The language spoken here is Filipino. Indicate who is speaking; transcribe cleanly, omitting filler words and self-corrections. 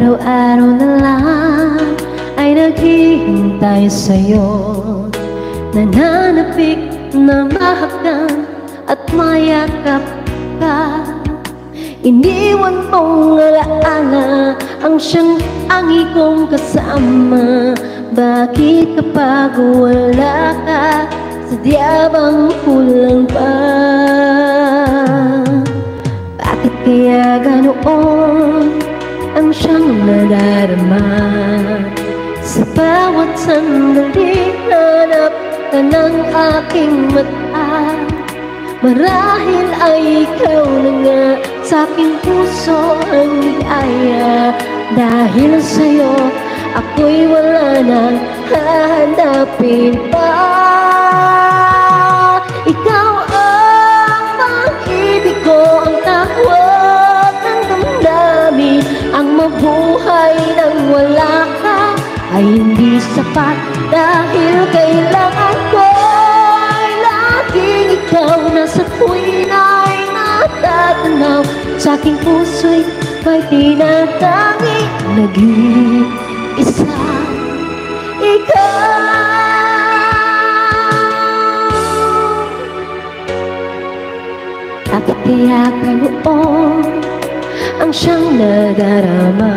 Speaker 1: araw-araw na lang ay naghihintay sa'yo. Nananapik na mahagdan at mayakap ka. Iniwan mong alaala ang siyang angi kong kasama. Bakit kapag wala ka, sadya bang kulang pa? Bakit kaya ganoon ang siyang nadarama? Sa bawat sandali hanap ka ng aking mata. Marahil ay ikaw na nga sa aking puso ang ligaya. Dahil sa'yo ako'y wala nang hahanapin pa. Ikaw ang pag-ibig ko, ang tawag ng damdamin. Ang mabuhay nang wala ka ay hindi sapat, dahil kailangan ko'y laging ikaw. Nasa tuwina'y natatanaw, sa aking puso'y may tinatanging nag-iisa. Ikaw, bakit kaya ganoon ang siyang nadarama?